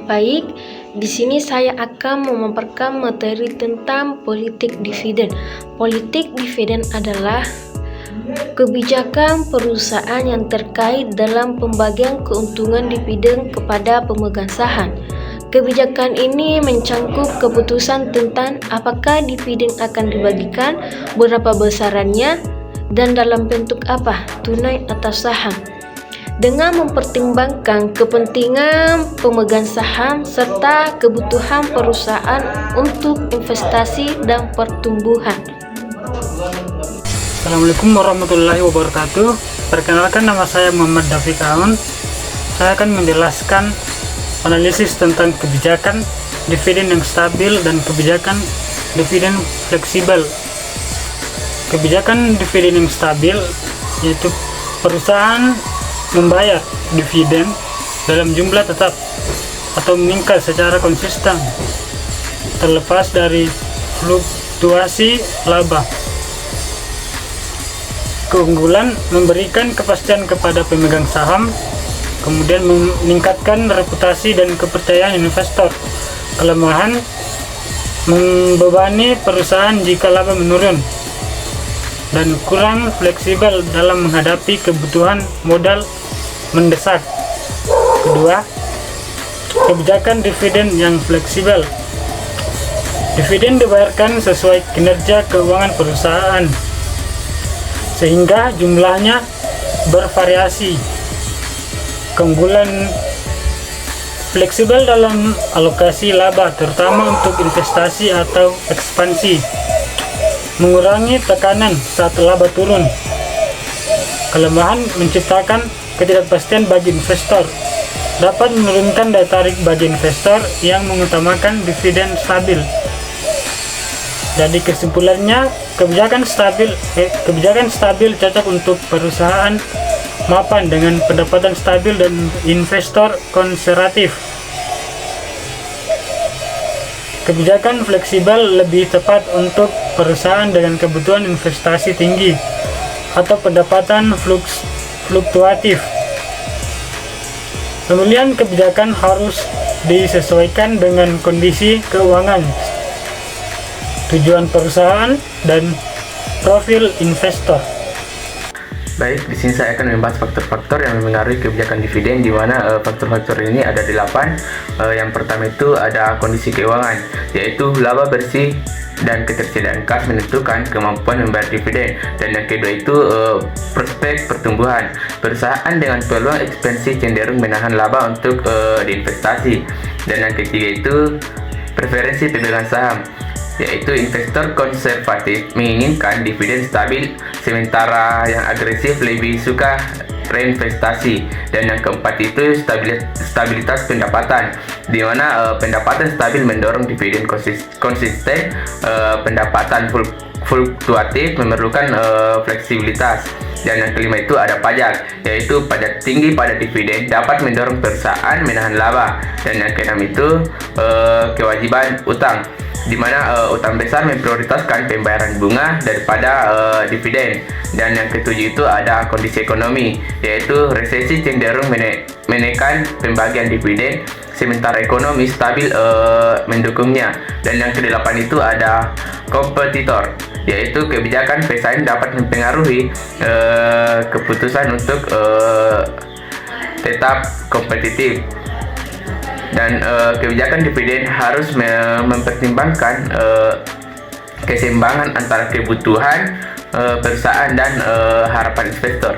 Baik, di sini saya akan memaparkan materi tentang politik dividen. Politik dividen adalah kebijakan perusahaan yang terkait dalam pembagian keuntungan dividen kepada pemegang saham. Kebijakan ini mencangkup keputusan tentang apakah dividen akan dibagikan, berapa besarannya, dan dalam bentuk apa, tunai atau saham, dengan mempertimbangkan kepentingan pemegang saham serta kebutuhan perusahaan untuk investasi dan pertumbuhan. Assalamualaikum warahmatullahi wabarakatuh. Perkenalkan, nama saya Muhammad Dafiq Aun. Saya akan menjelaskan analisis tentang kebijakan dividen yang stabil dan kebijakan dividen fleksibel. Kebijakan dividen yang stabil yaitu perusahaan membayar dividen dalam jumlah tetap atau meningkat secara konsisten terlepas dari fluktuasi laba. Keunggulan memberikan kepastian kepada pemegang saham, kemudian meningkatkan reputasi dan kepercayaan investor. Kelemahan membebani perusahaan jika laba menurun dan kurang fleksibel dalam menghadapi kebutuhan modal mendesak. Kedua, kebijakan dividen yang fleksibel. Dividen dibayarkan sesuai kinerja keuangan perusahaan sehingga jumlahnya bervariasi. Keunggulan fleksibel dalam alokasi laba, terutama untuk investasi atau ekspansi, mengurangi tekanan saat laba turun. Kelemahan menciptakan ketidakpastian bagi investor, dapat menurunkan daya tarik bagi investor yang mengutamakan dividen stabil. Jadi kesimpulannya, kebijakan stabil cocok untuk perusahaan mapan dengan pendapatan stabil dan investor konservatif. Kebijakan fleksibel lebih tepat untuk perusahaan dengan kebutuhan investasi tinggi atau pendapatan fluktuatif. Pemilihan kebijakan harus disesuaikan dengan kondisi keuangan, tujuan perusahaan, dan profil investor. Baik, di sini saya akan membahas faktor-faktor yang mempengaruhi kebijakan dividen, di mana faktor-faktor ini ada 8. Yang pertama itu ada kondisi keuangan, yaitu laba bersih dan ketersediaan kas menentukan kemampuan membayar dividen. Dan yang kedua itu prospek pertumbuhan. Perusahaan dengan peluang ekspansi cenderung menahan laba untuk diinvestasi. Dan yang ketiga itu preferensi pemegang saham, yaitu investor konservatif menginginkan dividen stabil, sementara yang agresif lebih suka reinvestasi. Dan yang keempat itu stabilitas pendapatan, di mana pendapatan stabil mendorong dividen konsisten. Pendapatan fluktuatif memerlukan fleksibilitas. Dan yang kelima itu ada pajak, yaitu pajak tinggi pada dividen dapat mendorong perusahaan menahan laba. Dan yang keenam itu kewajiban utang, di mana utang besar memprioritaskan pembayaran bunga daripada dividen. Dan yang ketujuh itu ada kondisi ekonomi, yaitu resesi cenderung menekan pembagian dividen, sementara ekonomi stabil mendukungnya. Dan yang kedelapan itu ada kompetitor, yaitu kebijakan pesaing dapat mempengaruhi keputusan untuk tetap kompetitif. Dan kebijakan dividen harus mempertimbangkan keseimbangan antara kebutuhan perusahaan dan harapan investor.